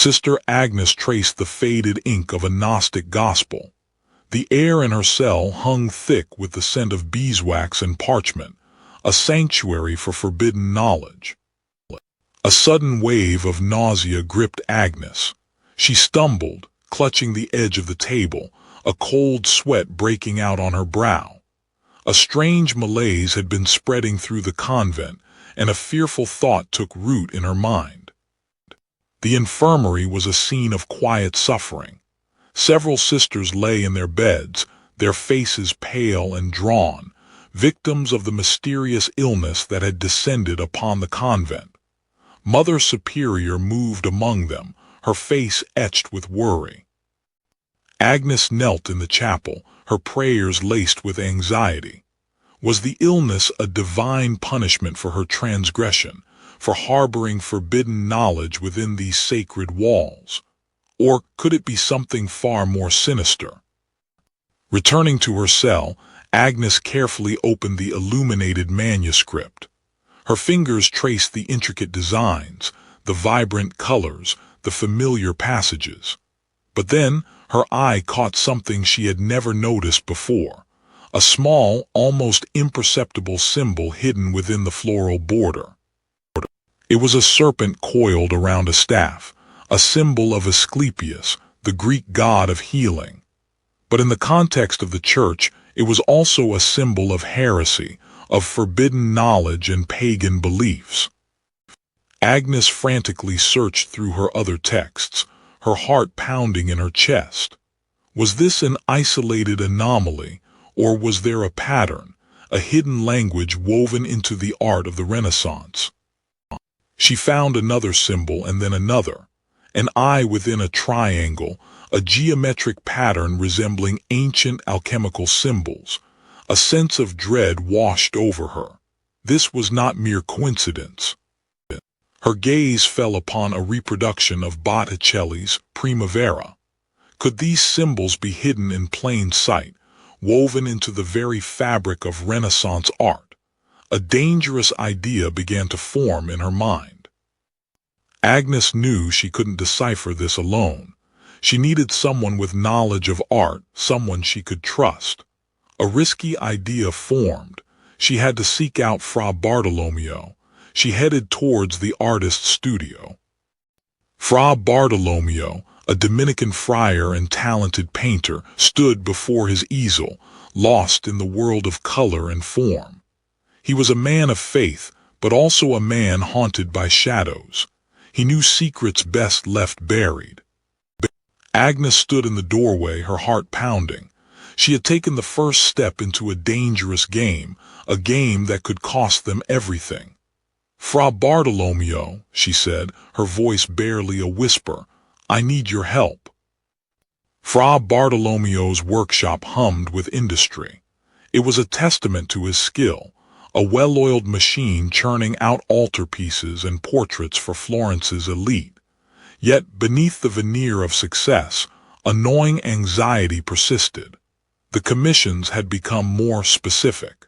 Sister Agnes traced the faded ink of a Gnostic gospel. The air in her cell hung thick with the scent of beeswax and parchment, a sanctuary for forbidden knowledge. A sudden wave of nausea gripped Agnes. She stumbled, clutching the edge of the table, a cold sweat breaking out on her brow. A strange malaise had been spreading through the convent, and a fearful thought took root in her mind. The infirmary was a scene of quiet suffering. Several sisters lay in their beds, their faces pale and drawn, victims of the mysterious illness that had descended upon the convent. Mother Superior moved among them, her face etched with worry. Agnes knelt in the chapel, her prayers laced with anxiety. Was the illness a divine punishment for her transgression, for harboring forbidden knowledge within these sacred walls? Or could it be something far more sinister? Returning to her cell, Agnes carefully opened the illuminated manuscript. Her fingers traced the intricate designs, the vibrant colors, the familiar passages. But then her eye caught something she had never noticed before, a small, almost imperceptible symbol hidden within the floral border. It was a serpent coiled around a staff, a symbol of Asclepius, the Greek god of healing. But in the context of the church, it was also a symbol of heresy, of forbidden knowledge and pagan beliefs. Agnes frantically searched through her other texts, her heart pounding in her chest. Was this an isolated anomaly, or was there a pattern, a hidden language woven into the art of the Renaissance? She found another symbol and then another, an eye within a triangle, a geometric pattern resembling ancient alchemical symbols. A sense of dread washed over her. This was not mere coincidence. Her gaze fell upon a reproduction of Botticelli's Primavera. Could these symbols be hidden in plain sight, woven into the very fabric of Renaissance art? A dangerous idea began to form in her mind. Agnes knew she couldn't decipher this alone. She needed someone with knowledge of art, someone she could trust. A risky idea formed. She had to seek out Fra Bartolomeo. She headed towards the artist's studio. Fra Bartolomeo, a Dominican friar and talented painter, stood before his easel, lost in the world of color and form. He was a man of faith, but also a man haunted by shadows. He knew secrets best left buried. Agnes stood in the doorway, her heart pounding. She had taken the first step into a dangerous game, a game that could cost them everything. "Fra Bartolomeo," she said, her voice barely a whisper, "I need your help." Fra Bartolomeo's workshop hummed with industry. It was a testament to his skill, a well-oiled machine churning out altarpieces and portraits for Florence's elite. Yet beneath the veneer of success, a gnawing anxiety persisted. The commissions had become more specific.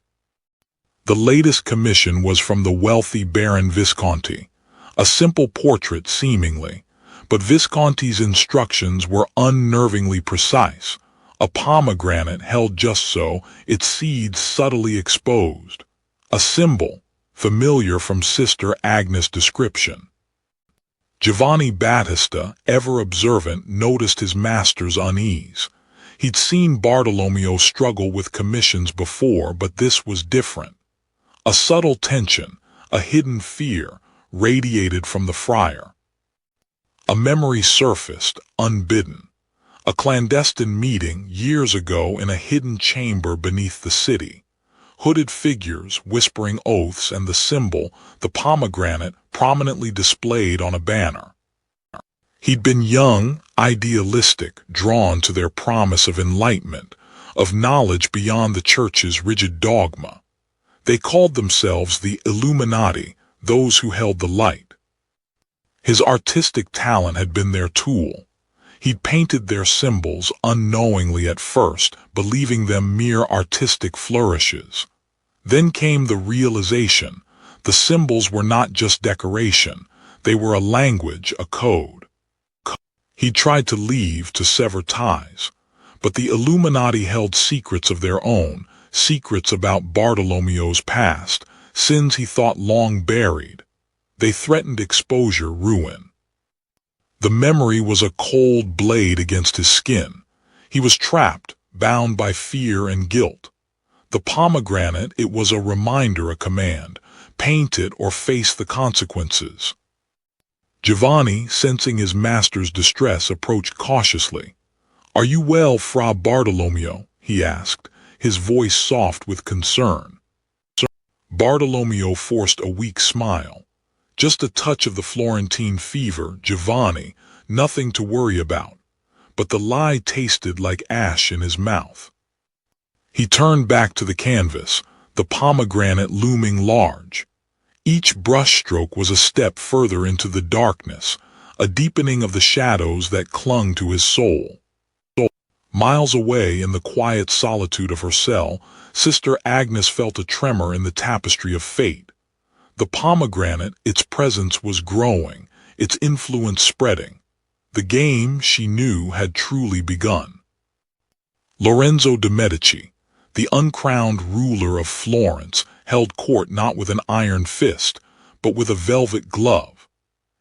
The latest commission was from the wealthy Baron Visconti, a simple portrait seemingly, but Visconti's instructions were unnervingly precise. A pomegranate held just so, its seeds subtly exposed. A symbol, familiar from Sister Agnes' description. Giovanni Battista, ever observant, noticed his master's unease. He'd seen Bartolomeo struggle with commissions before, but this was different. A subtle tension, a hidden fear, radiated from the friar. A memory surfaced, unbidden. A clandestine meeting years ago in a hidden chamber beneath the city. Hooded figures, whispering oaths, and the symbol, the pomegranate, prominently displayed on a banner. He'd been young, idealistic, drawn to their promise of enlightenment, of knowledge beyond the church's rigid dogma. They called themselves the Illuminati, those who held the light. His artistic talent had been their tool. He'd painted their symbols unknowingly at first, believing them mere artistic flourishes. Then came the realization. The symbols were not just decoration. They were a language, a code. He tried to leave, to sever ties. But the Illuminati held secrets of their own, secrets about Bartolomeo's past, sins he thought long buried. They threatened exposure, ruin. The memory was a cold blade against his skin. He was trapped, bound by fear and guilt. The pomegranate, it was a reminder, a command. Paint it or face the consequences. Giovanni, sensing his master's distress, approached cautiously. "Are you well, Fra Bartolomeo?" he asked, his voice soft with concern. Bartolomeo forced a weak smile. "Just a touch of the Florentine fever, Giovanni, nothing to worry about." But the lie tasted like ash in his mouth. He turned back to the canvas, the pomegranate looming large. Each brushstroke was a step further into the darkness, a deepening of the shadows that clung to his soul. Miles away in the quiet solitude of her cell, Sister Agnes felt a tremor in the tapestry of fate. The pomegranate, its presence was growing, its influence spreading. The game, she knew, had truly begun. Lorenzo de' Medici, the uncrowned ruler of Florence, held court not with an iron fist, but with a velvet glove.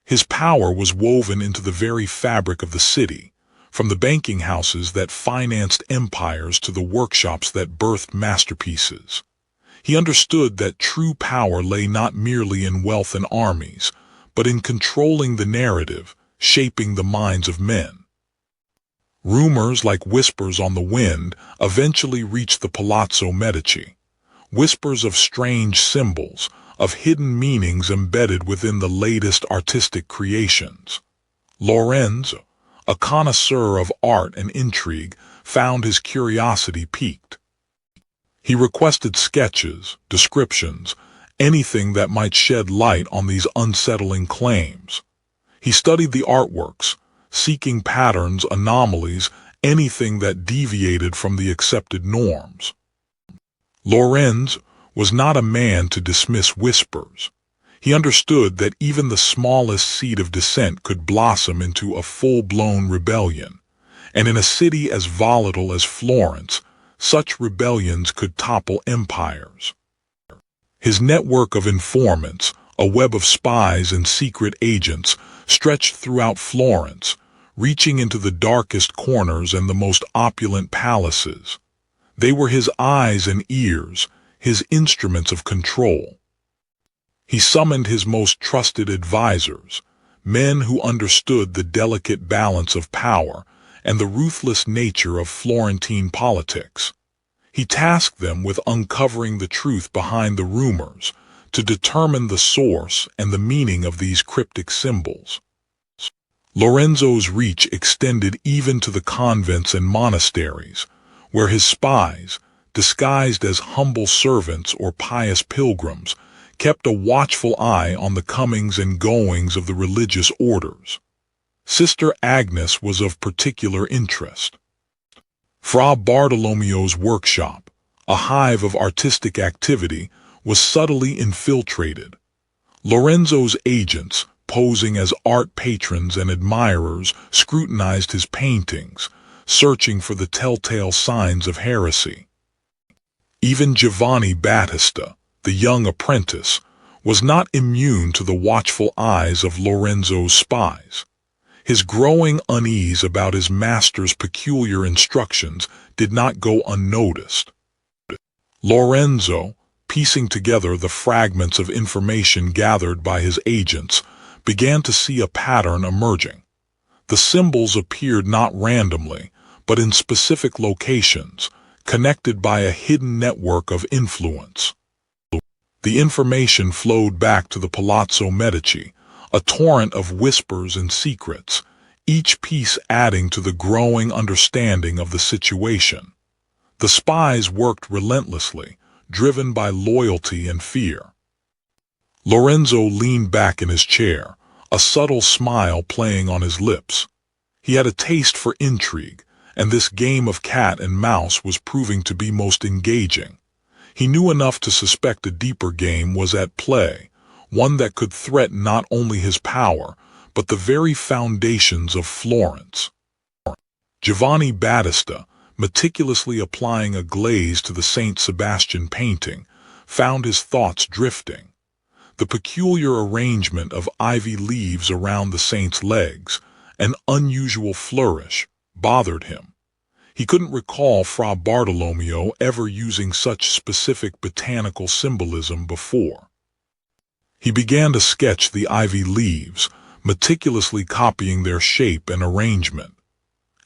His power was woven into the very fabric of the city, from the banking houses that financed empires to the workshops that birthed masterpieces. He understood that true power lay not merely in wealth and armies, but in controlling the narrative, shaping the minds of men. Rumors, like whispers on the wind, eventually reached the Palazzo Medici. Whispers of strange symbols, of hidden meanings embedded within the latest artistic creations. Lorenzo, a connoisseur of art and intrigue, found his curiosity piqued. He requested sketches, descriptions, anything that might shed light on these unsettling claims. He studied the artworks, seeking patterns, anomalies, anything that deviated from the accepted norms. Lorenz was not a man to dismiss whispers. He understood that even the smallest seed of dissent could blossom into a full-blown rebellion, and in a city as volatile as Florence, such rebellions could topple empires. His network of informants, a web of spies and secret agents, stretched throughout Florence, reaching into the darkest corners and the most opulent palaces. They were his eyes and ears, his instruments of control. He summoned his most trusted advisors, men who understood the delicate balance of power and the ruthless nature of Florentine politics. He tasked them with uncovering the truth behind the rumors, to determine the source and the meaning of these cryptic symbols. Lorenzo's reach extended even to the convents and monasteries, where his spies, disguised as humble servants or pious pilgrims, kept a watchful eye on the comings and goings of the religious orders. Sister Agnes was of particular interest. Fra Bartolomeo's workshop, a hive of artistic activity, was subtly infiltrated. Lorenzo's agents, posing as art patrons and admirers, scrutinized his paintings, searching for the telltale signs of heresy. Even Giovanni Battista, the young apprentice, was not immune to the watchful eyes of Lorenzo's spies. His growing unease about his master's peculiar instructions did not go unnoticed. Lorenzo, piecing together the fragments of information gathered by his agents, began to see a pattern emerging. The symbols appeared not randomly, but in specific locations, connected by a hidden network of influence. The information flowed back to the Palazzo Medici, a torrent of whispers and secrets, each piece adding to the growing understanding of the situation. The spies worked relentlessly, driven by loyalty and fear. Lorenzo leaned back in his chair, a subtle smile playing on his lips. He had a taste for intrigue, and this game of cat and mouse was proving to be most engaging. He knew enough to suspect a deeper game was at play, one that could threaten not only his power, but the very foundations of Florence. Giovanni Battista, meticulously applying a glaze to the Saint Sebastian painting, found his thoughts drifting. The peculiar arrangement of ivy leaves around the saint's legs, an unusual flourish, bothered him. He couldn't recall Fra Bartolomeo ever using such specific botanical symbolism before. He began to sketch the ivy leaves, meticulously copying their shape and arrangement.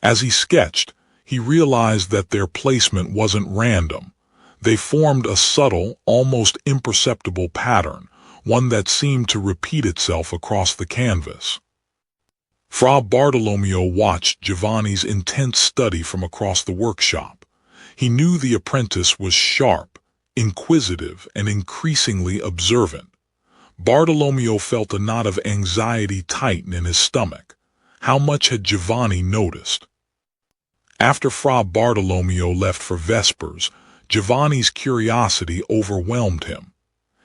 As he sketched, he realized that their placement wasn't random. They formed a subtle, almost imperceptible pattern, one that seemed to repeat itself across the canvas. Fra Bartolomeo watched Giovanni's intense study from across the workshop. He knew the apprentice was sharp, inquisitive, and increasingly observant. Bartolomeo felt a knot of anxiety tighten in his stomach. How much had Giovanni noticed? After Fra Bartolomeo left for Vespers, Giovanni's curiosity overwhelmed him.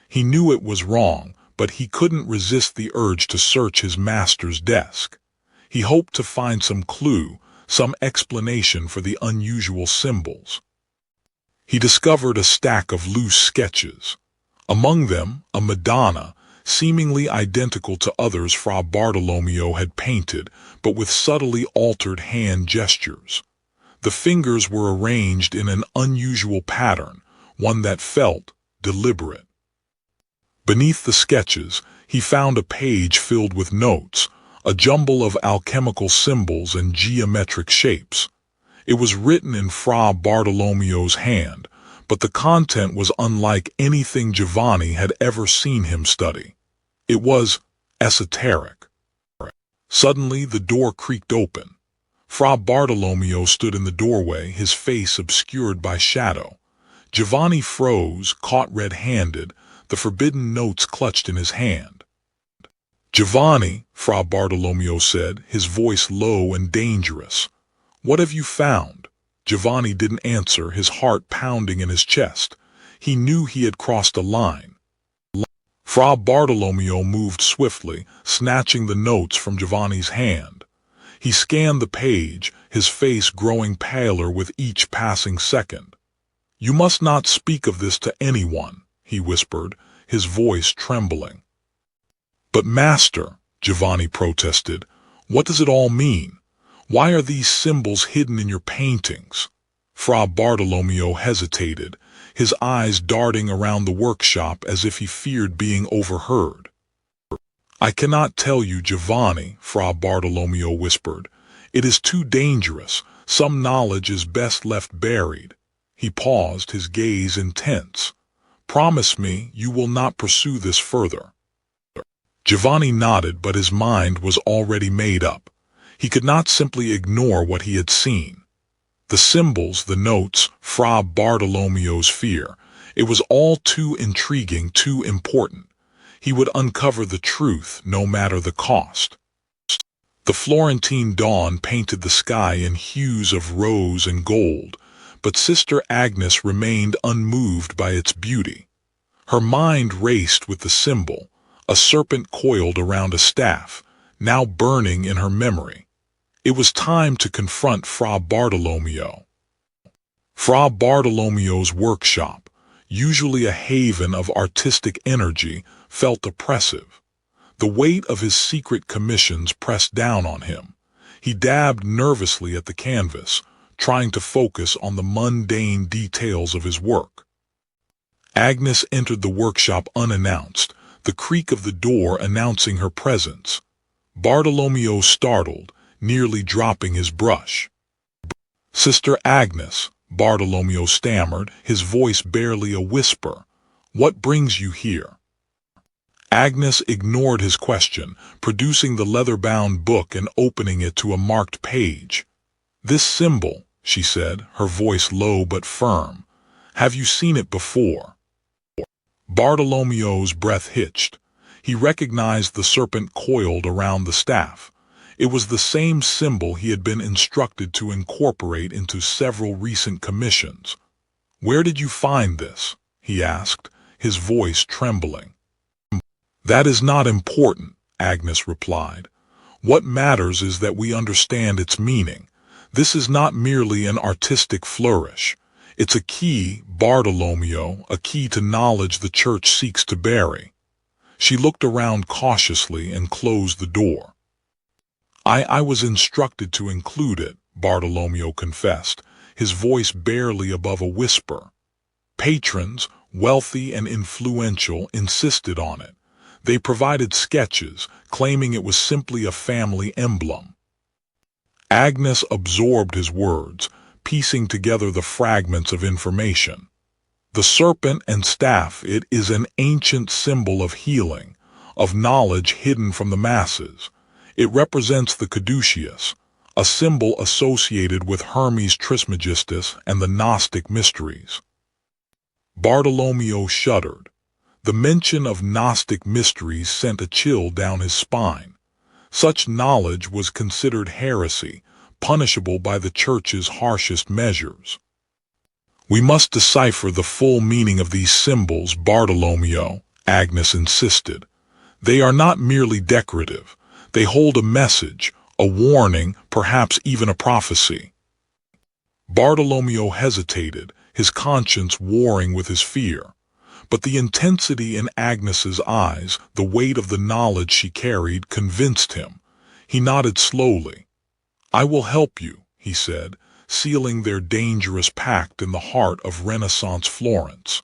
He knew it was wrong, but he couldn't resist the urge to search his master's desk. He hoped to find some clue, some explanation for the unusual symbols. He discovered a stack of loose sketches. Among them, a Madonna, seemingly identical to others Fra Bartolomeo had painted, but with subtly altered hand gestures. The fingers were arranged in an unusual pattern, one that felt deliberate. Beneath the sketches, he found a page filled with notes, a jumble of alchemical symbols and geometric shapes. It was written in Fra Bartolomeo's hand, but the content was unlike anything Giovanni had ever seen him study. It was esoteric. Suddenly, the door creaked open. Fra Bartolomeo stood in the doorway, his face obscured by shadow. Giovanni froze, caught red-handed, the forbidden notes clutched in his hand. "Giovanni," Fra Bartolomeo said, his voice low and dangerous. "What have you found?" Giovanni didn't answer, his heart pounding in his chest. He knew he had crossed a line. Fra Bartolomeo moved swiftly, snatching the notes from Giovanni's hand. He scanned the page, his face growing paler with each passing second. "You must not speak of this to anyone," he whispered, his voice trembling. "But master," Giovanni protested, "what does it all mean? Why are these symbols hidden in your paintings?" Fra Bartolomeo hesitated, his eyes darting around the workshop as if he feared being overheard. "I cannot tell you, Giovanni," Fra Bartolomeo whispered. "It is too dangerous. Some knowledge is best left buried." He paused, his gaze intense. "Promise me you will not pursue this further." Giovanni nodded, but his mind was already made up. He could not simply ignore what he had seen. The symbols, the notes, Fra Bartolomeo's fear. It was all too intriguing, too important. He would uncover the truth, no matter the cost. The Florentine dawn painted the sky in hues of rose and gold, but Sister Agnes remained unmoved by its beauty. Her mind raced with the symbol, a serpent coiled around a staff, now burning in her memory. It was time to confront Fra Bartolomeo. Fra Bartolomeo's workshop, usually a haven of artistic energy, felt oppressive. The weight of his secret commissions pressed down on him. He dabbed nervously at the canvas, trying to focus on the mundane details of his work. Agnes entered the workshop unannounced, the creak of the door announcing her presence. Bartolomeo startled, nearly dropping his brush. "Sister Agnes," Bartolomeo stammered, his voice barely a whisper. "What brings you here?" Agnes ignored his question, producing the leather-bound book and opening it to a marked page. "This symbol," she said, her voice low but firm. "Have you seen it before?" Bartolomeo's breath hitched. He recognized the serpent coiled around the staff. It was the same symbol he had been instructed to incorporate into several recent commissions. "Where did you find this?" he asked, his voice trembling. "That is not important," Agnes replied. What matters is that we understand its meaning. This is not merely an artistic flourish. It's a key, Bartolomeo, a key to knowledge the church seeks to bury. She looked around cautiously and closed the door. I was instructed to include it, Bartolomeo confessed, his voice barely above a whisper. Patrons, wealthy and influential, insisted on it. They provided sketches, claiming it was simply a family emblem. Agnes absorbed his words, piecing together the fragments of information. The serpent and staff, it is an ancient symbol of healing, of knowledge hidden from the masses. It represents the caduceus, a symbol associated with Hermes Trismegistus and the Gnostic mysteries. Bartolomeo shuddered. The mention of Gnostic mysteries sent a chill down his spine. Such knowledge was considered heresy, punishable by the Church's harshest measures. We must decipher the full meaning of these symbols, Bartolomeo, Agnes insisted. They are not merely decorative. They hold a message, a warning, perhaps even a prophecy. Bartolomeo hesitated, his conscience warring with his fear. But the intensity in Agnes's eyes, the weight of the knowledge she carried, convinced him. He nodded slowly. "I will help you," he said, sealing their dangerous pact in the heart of Renaissance Florence.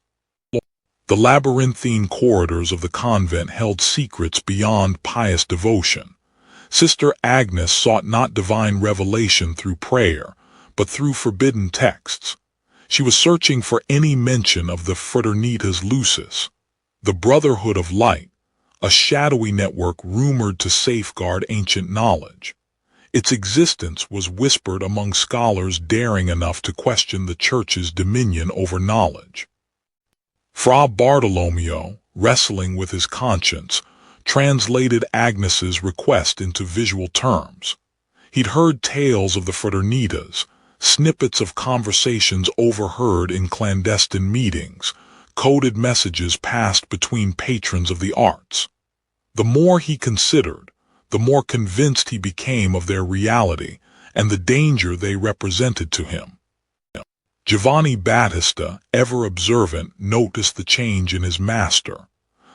The labyrinthine corridors of the convent held secrets beyond pious devotion. Sister Agnes sought not divine revelation through prayer, but through forbidden texts. She was searching for any mention of the Fraternitas Lucis, the Brotherhood of Light, a shadowy network rumored to safeguard ancient knowledge. Its existence was whispered among scholars daring enough to question the Church's dominion over knowledge. Fra Bartolomeo, wrestling with his conscience, translated Agnes's request into visual terms. He'd heard tales of the Fraternitas, snippets of conversations overheard in clandestine meetings, coded messages passed between patrons of the arts. The more he considered, the more convinced he became of their reality and the danger they represented to him. Giovanni Battista, ever observant, noticed the change in his master.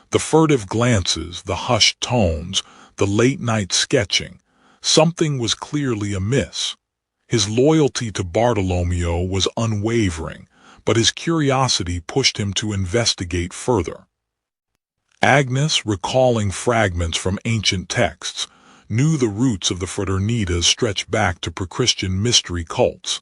The furtive glances, the hushed tones, the late-night sketching. Something was clearly amiss. His loyalty to Bartolomeo was unwavering, but his curiosity pushed him to investigate further. Agnes, recalling fragments from ancient texts, knew the roots of the Fraternitas stretched back to pre-Christian mystery cults.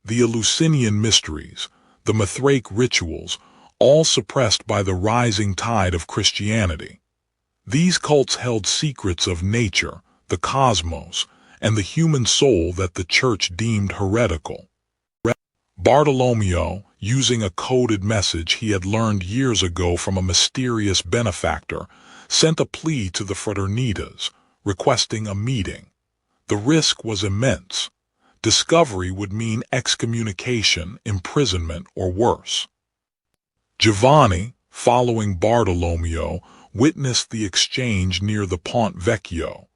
The Eleusinian mysteries, the Mithraic rituals, all suppressed by the rising tide of Christianity. These cults held secrets of nature, the cosmos, and the human soul that the Church deemed heretical. Bartolomeo, using a coded message he had learned years ago from a mysterious benefactor, sent a plea to the Fraternitas, requesting a meeting. The risk was immense. Discovery would mean excommunication, imprisonment, or worse. Giovanni, following Bartolomeo, witnessed the exchange near the Ponte Vecchio.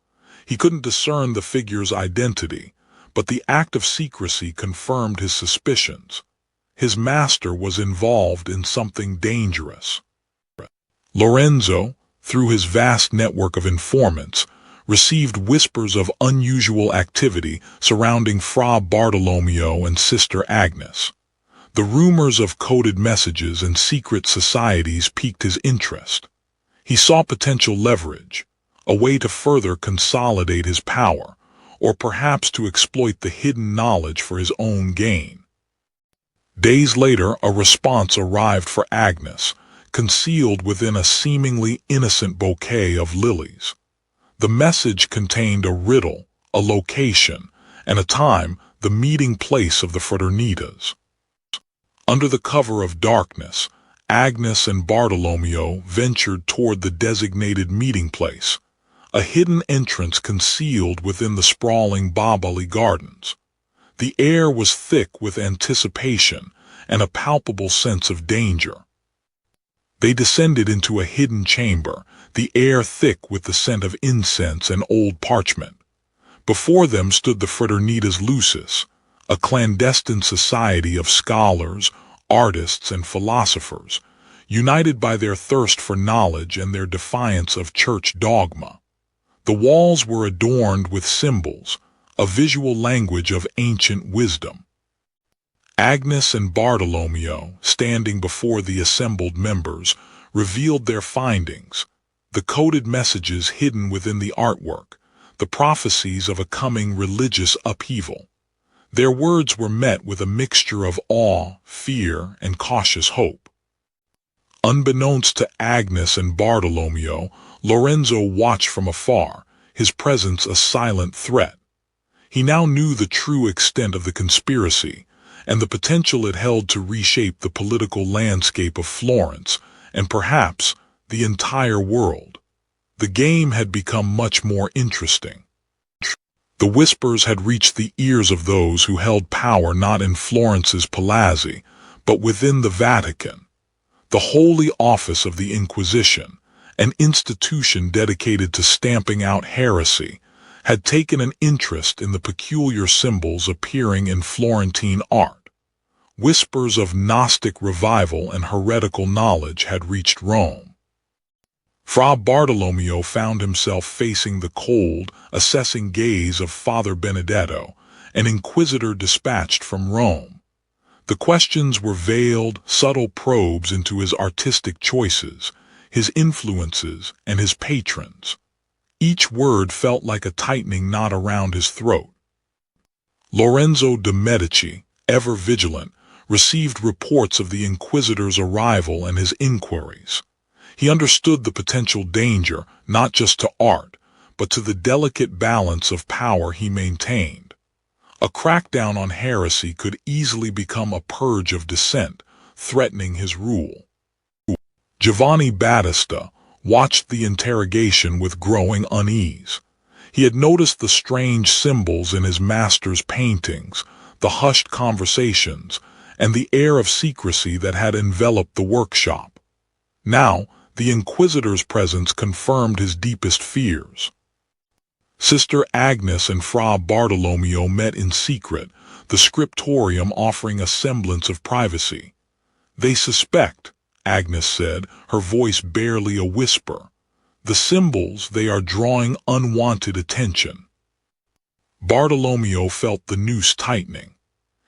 He couldn't discern the figure's identity, but the act of secrecy confirmed his suspicions. His master was involved in something dangerous. Lorenzo, through his vast network of informants, received whispers of unusual activity surrounding Fra Bartolomeo and Sister Agnes. The rumors of coded messages and secret societies piqued his interest. He saw potential leverage, a way to further consolidate his power, or perhaps to exploit the hidden knowledge for his own gain. Days later, a response arrived for Agnes, concealed within a seemingly innocent bouquet of lilies. The message contained a riddle, a location, and a time, the meeting place of the Fraternitas. Under the cover of darkness, Agnes and Bartolomeo ventured toward the designated meeting place, a hidden entrance concealed within the sprawling Babali Gardens. The air was thick with anticipation and a palpable sense of danger. They descended into a hidden chamber, the air thick with the scent of incense and old parchment. Before them stood the Fraternitas Lucis, a clandestine society of scholars, artists, and philosophers, united by their thirst for knowledge and their defiance of church dogma. The walls were adorned with symbols, a visual language of ancient wisdom. Agnes and Bartolomeo, standing before the assembled members, revealed their findings, the coded messages hidden within the artwork, the prophecies of a coming religious upheaval. Their words were met with a mixture of awe, fear, and cautious hope. Unbeknownst to Agnes and Bartolomeo, Lorenzo watched from afar, his presence a silent threat. He now knew the true extent of the conspiracy, and the potential it held to reshape the political landscape of Florence, and perhaps the entire world. The game had become much more interesting. The whispers had reached the ears of those who held power not in Florence's palazzi, but within the Vatican. The Holy Office of the Inquisition, an institution dedicated to stamping out heresy, had taken an interest in the peculiar symbols appearing in Florentine art. Whispers of Gnostic revival and heretical knowledge had reached Rome. Fra Bartolomeo found himself facing the cold, assessing gaze of Father Benedetto, an inquisitor dispatched from Rome. The questions were veiled, subtle probes into his artistic choices, his influences, and his patrons. Each word felt like a tightening knot around his throat. Lorenzo de' Medici, ever vigilant, received reports of the inquisitor's arrival and his inquiries. He understood the potential danger, not just to art, but to the delicate balance of power he maintained. A crackdown on heresy could easily become a purge of dissent, threatening his rule. Giovanni Battista watched the interrogation with growing unease. He had noticed the strange symbols in his master's paintings, the hushed conversations, and the air of secrecy that had enveloped the workshop. Now, the Inquisitor's presence confirmed his deepest fears. Sister Agnes and Fra Bartolomeo met in secret, the scriptorium offering a semblance of privacy. "They suspect," Agnes said, her voice barely a whisper. "The symbols, they are drawing unwanted attention." Bartolomeo felt the noose tightening.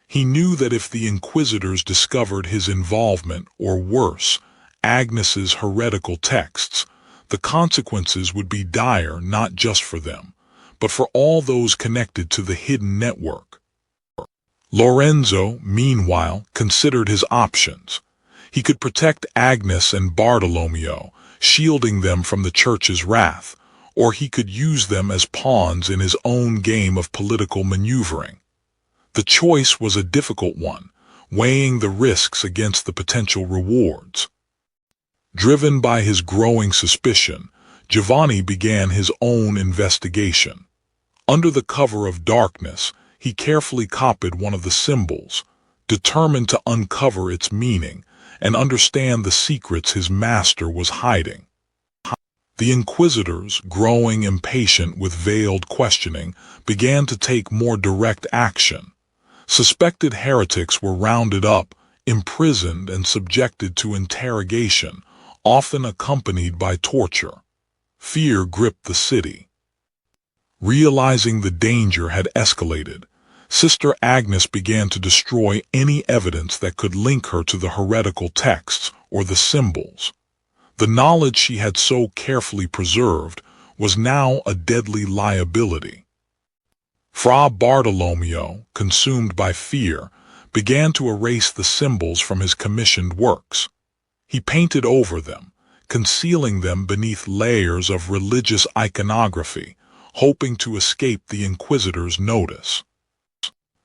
He knew that if the inquisitors discovered his involvement, or worse, Agnes's heretical texts, the consequences would be dire not just for them, but for all those connected to the hidden network. Lorenzo, meanwhile, considered his options. He could protect Agnes and Bartolomeo, shielding them from the church's wrath, or he could use them as pawns in his own game of political maneuvering. The choice was a difficult one, weighing the risks against the potential rewards. Driven by his growing suspicion, Giovanni began his own investigation. Under the cover of darkness, he carefully copied one of the symbols, determined to uncover its meaning and understand the secrets his master was hiding. The inquisitors, growing impatient with veiled questioning, began to take more direct action. Suspected heretics were rounded up, imprisoned, and subjected to interrogation, often accompanied by torture. Fear gripped the city. Realizing the danger had escalated, Sister Agnes began to destroy any evidence that could link her to the heretical texts or the symbols. The knowledge she had so carefully preserved was now a deadly liability. Fra Bartolomeo, consumed by fear, began to erase the symbols from his commissioned works. He painted over them, concealing them beneath layers of religious iconography, hoping to escape the inquisitor's notice.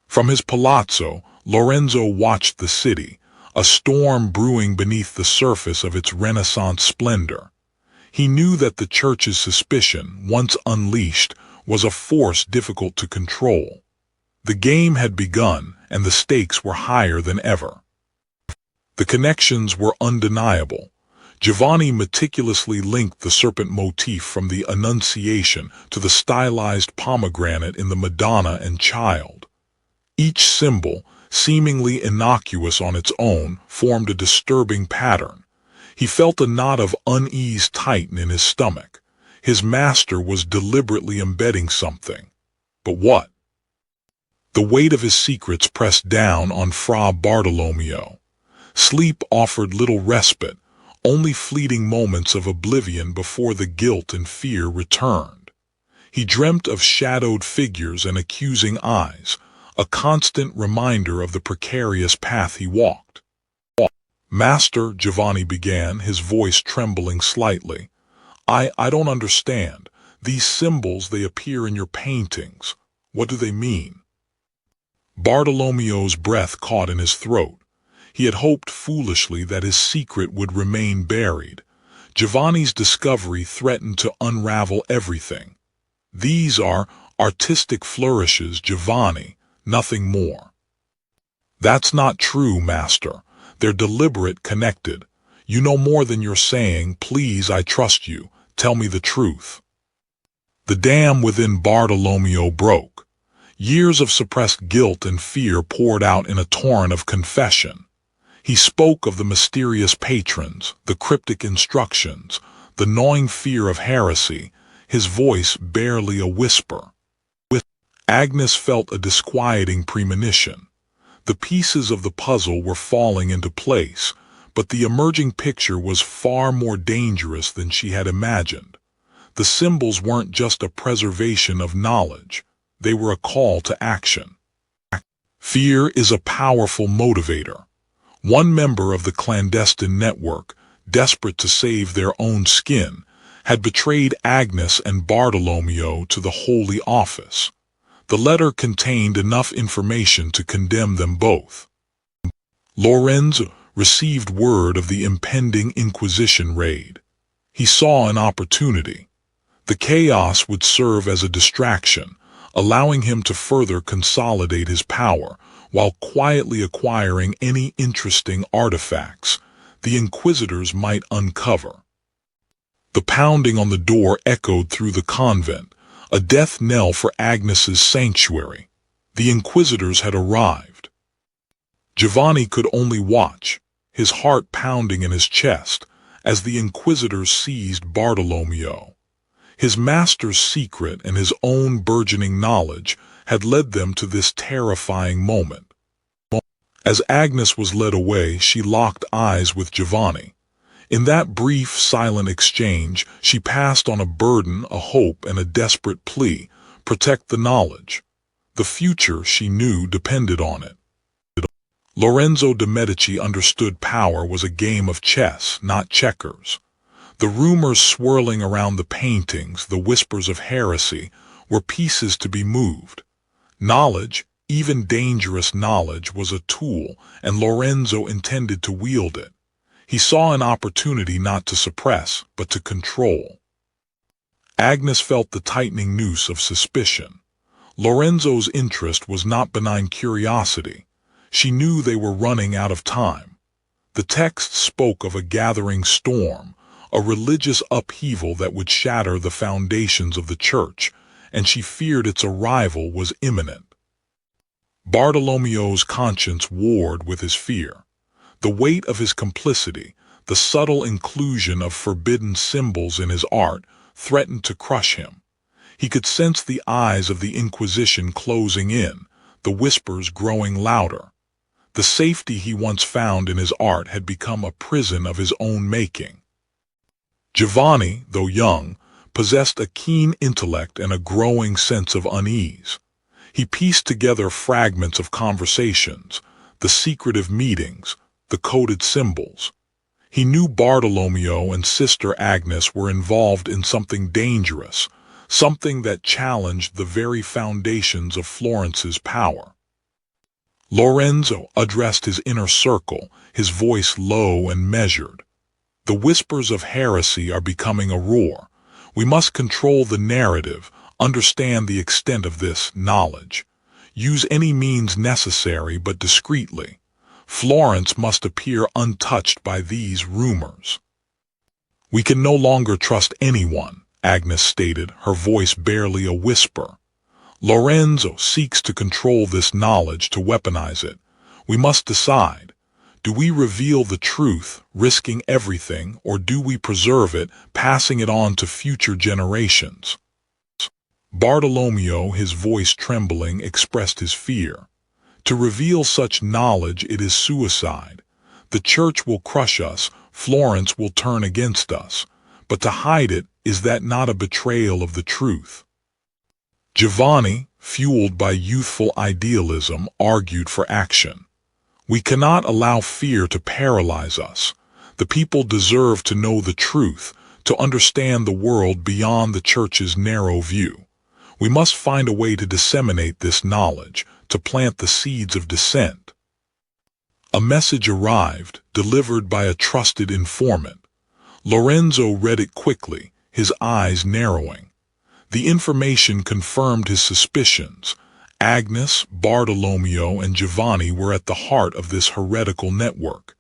From his palazzo, Lorenzo watched the city, a storm brewing beneath the surface of its Renaissance splendor. He knew that the church's suspicion, once unleashed, was a force difficult to control. The game had begun, and the stakes were higher than ever. The connections were undeniable. Giovanni meticulously linked the serpent motif from the Annunciation to the stylized pomegranate in the Madonna and Child. Each symbol, seemingly innocuous on its own, formed a disturbing pattern. He felt a knot of unease tighten in his stomach. His master was deliberately embedding something. But what? The weight of his secrets pressed down on Fra Bartolomeo. Sleep offered little respite, only fleeting moments of oblivion before the guilt and fear returned. He dreamt of shadowed figures and accusing eyes, a constant reminder of the precarious path he walked. "Master," Giovanni began, his voice trembling slightly, I don't understand. These symbols, they appear in your paintings. What do they mean?" Bartolomeo's breath caught in his throat. He had hoped foolishly that his secret would remain buried. Giovanni's discovery threatened to unravel everything. "These are artistic flourishes, Giovanni, nothing more." "That's not true, Master. They're deliberate, connected. You know more than you're saying. Please, I trust you. Tell me the truth." The dam within Bartolomeo broke. Years of suppressed guilt and fear poured out in a torrent of confession. He spoke of the mysterious patrons, the cryptic instructions, the gnawing fear of heresy, his voice barely a whisper. Agnes felt a disquieting premonition. The pieces of the puzzle were falling into place, but the emerging picture was far more dangerous than she had imagined. The symbols weren't just a preservation of knowledge, they were a call to action. Fear is a powerful motivator. One member of the clandestine network, desperate to save their own skin, had betrayed Agnes and Bartolomeo to the Holy Office. The letter contained enough information to condemn them both. Lorenzo received word of the impending Inquisition raid. He saw an opportunity. The chaos would serve as a distraction, allowing him to further consolidate his power, while quietly acquiring any interesting artifacts the Inquisitors might uncover. The pounding on the door echoed through the convent, a death knell for Agnes's sanctuary. The Inquisitors had arrived. Giovanni could only watch, his heart pounding in his chest, as the Inquisitors seized Bartolomeo. His master's secret and his own burgeoning knowledge had led them to this terrifying moment. As Agnes was led away, she locked eyes with Giovanni. In that brief, silent exchange, she passed on a burden, a hope, and a desperate plea: protect the knowledge. The future, she knew, depended on it. Lorenzo de' Medici understood power was a game of chess, not checkers. The rumors swirling around the paintings, the whispers of heresy, were pieces to be moved. Knowledge, even dangerous knowledge, was a tool, and Lorenzo intended to wield it. He saw an opportunity not to suppress, but to control. Agnes felt the tightening noose of suspicion. Lorenzo's interest was not benign curiosity. She knew they were running out of time. The text spoke of a gathering storm, a religious upheaval that would shatter the foundations of the church, and she feared its arrival was imminent. Bartolomeo's conscience warred with his fear. The weight of his complicity, the subtle inclusion of forbidden symbols in his art, threatened to crush him. He could sense the eyes of the Inquisition closing in, the whispers growing louder. The safety he once found in his art had become a prison of his own making. Giovanni, though young, possessed a keen intellect and a growing sense of unease. He pieced together fragments of conversations, the secretive meetings, the coded symbols. He knew Bartolomeo and Sister Agnes were involved in something dangerous, something that challenged the very foundations of Florence's power. Lorenzo addressed his inner circle, his voice low and measured. "The whispers of heresy are becoming a roar. We must control the narrative, understand the extent of this knowledge. Use any means necessary, but discreetly. Florence must appear untouched by these rumors." We can no longer trust anyone, Agnes stated, her voice barely a whisper. Lorenzo seeks to control this knowledge, to weaponize it. We must decide. Do we reveal the truth, risking everything, or do we preserve it, passing it on to future generations? Bartolomeo, his voice trembling, expressed his fear. To reveal such knowledge, it is suicide. The church will crush us, Florence will turn against us. But to hide it, is that not a betrayal of the truth? Giovanni, fueled by youthful idealism, argued for action. We cannot allow fear to paralyze us. The people deserve to know the truth, to understand the world beyond the church's narrow view. We must find a way to disseminate this knowledge, to plant the seeds of dissent. A message arrived, delivered by a trusted informant. Lorenzo read it quickly, his eyes narrowing. The information confirmed his suspicions. Agnes, Bartolomeo, and Giovanni were at the heart of this heretical network.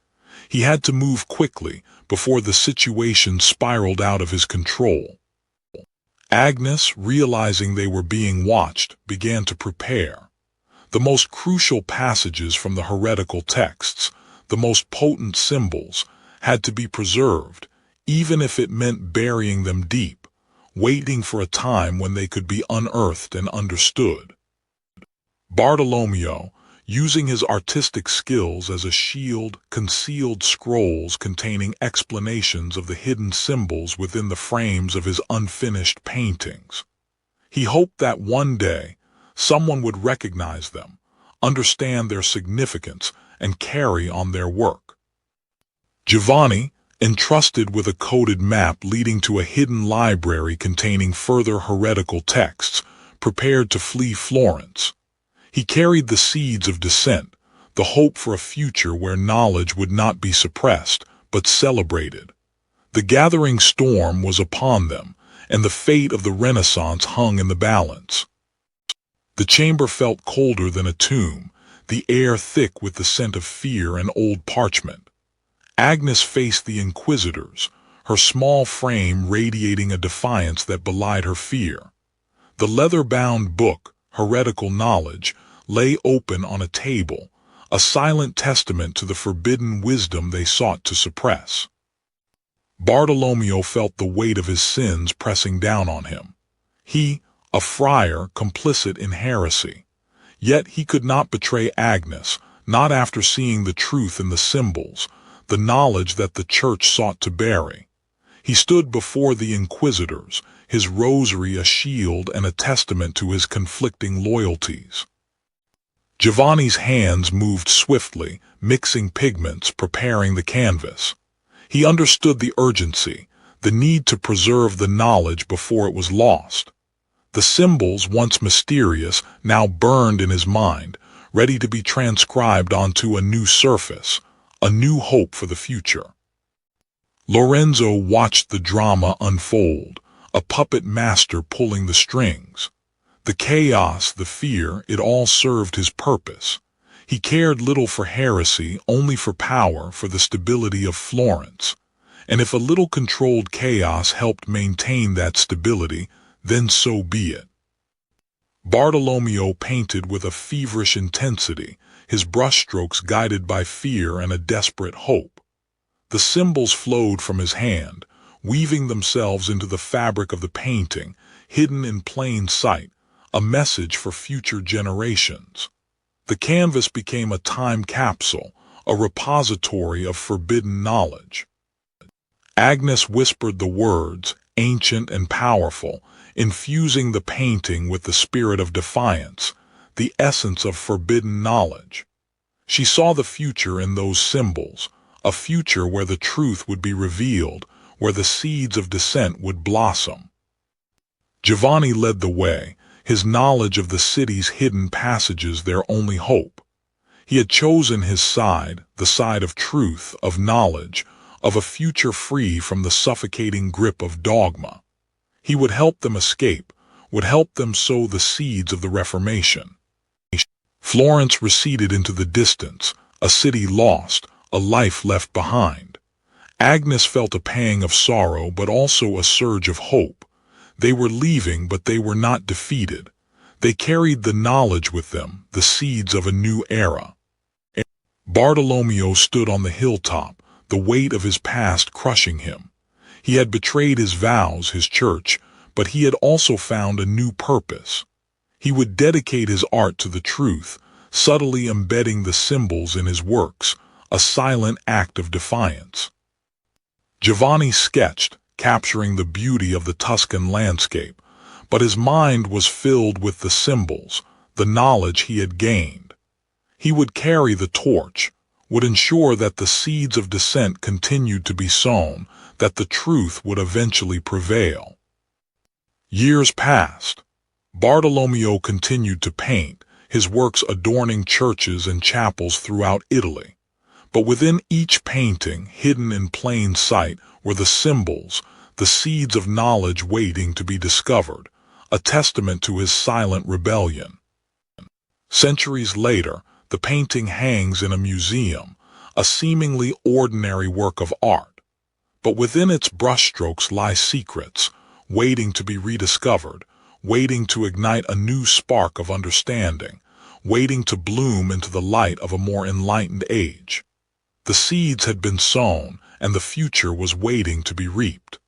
He had to move quickly before the situation spiraled out of his control. Agnes, realizing they were being watched, began to prepare. The most crucial passages from the heretical texts, the most potent symbols, had to be preserved, even if it meant burying them deep, waiting for a time when they could be unearthed and understood. Bartolomeo, using his artistic skills as a shield, concealed scrolls containing explanations of the hidden symbols within the frames of his unfinished paintings. He hoped that one day someone would recognize them, understand their significance, and carry on their work. Giovanni, entrusted with a coded map leading to a hidden library containing further heretical texts, prepared to flee Florence. He carried the seeds of dissent, the hope for a future where knowledge would not be suppressed, but celebrated. The gathering storm was upon them, and the fate of the Renaissance hung in the balance. The chamber felt colder than a tomb, the air thick with the scent of fear and old parchment. Agnes faced the inquisitors, her small frame radiating a defiance that belied her fear. The leather-bound book, Heretical Knowledge, lay open on a table, a silent testament to the forbidden wisdom they sought to suppress. Bartolomeo felt the weight of his sins pressing down on him. He, a friar, complicit in heresy. Yet he could not betray Agnes, not after seeing the truth in the symbols, the knowledge that the church sought to bury. He stood before the inquisitors, his rosary a shield and a testament to his conflicting loyalties. Giovanni's hands moved swiftly, mixing pigments, preparing the canvas. He understood the urgency, the need to preserve the knowledge before it was lost. The symbols, once mysterious, now burned in his mind, ready to be transcribed onto a new surface, a new hope for the future. Lorenzo watched the drama unfold, a puppet master pulling the strings. The chaos, the fear, it all served his purpose. He cared little for heresy, only for power, for the stability of Florence. And if a little controlled chaos helped maintain that stability, then so be it. Bartolomeo painted with a feverish intensity, his brushstrokes guided by fear and a desperate hope. The symbols flowed from his hand, weaving themselves into the fabric of the painting, hidden in plain sight, a message for future generations. The canvas became a time capsule, a repository of forbidden knowledge. Agnes whispered the words, ancient and powerful, infusing the painting with the spirit of defiance, the essence of forbidden knowledge. She saw the future in those symbols, a future where the truth would be revealed, where the seeds of dissent would blossom. Giovanni led the way, his knowledge of the city's hidden passages their only hope. He had chosen his side, the side of truth, of knowledge, of a future free from the suffocating grip of dogma. He would help them escape, would help them sow the seeds of the Reformation. Florence receded into the distance, a city lost, a life left behind. Agnes felt a pang of sorrow but also a surge of hope. They were leaving, but they were not defeated. They carried the knowledge with them, the seeds of a new era. Bartolomeo stood on the hilltop, the weight of his past crushing him. He had betrayed his vows, his church, but he had also found a new purpose. He would dedicate his art to the truth, subtly embedding the symbols in his works, a silent act of defiance. Giovanni sketched, capturing the beauty of the Tuscan landscape, but his mind was filled with the symbols, the knowledge he had gained. He would carry the torch, would ensure that the seeds of dissent continued to be sown, that the truth would eventually prevail. Years passed. Bartolomeo continued to paint, his works adorning churches and chapels throughout Italy. But within each painting, hidden in plain sight, were the symbols, the seeds of knowledge waiting to be discovered, a testament to his silent rebellion. Centuries later, the painting hangs in a museum, a seemingly ordinary work of art. But within its brushstrokes lie secrets, waiting to be rediscovered, waiting to ignite a new spark of understanding, waiting to bloom into the light of a more enlightened age. The seeds had been sown, and the future was waiting to be reaped.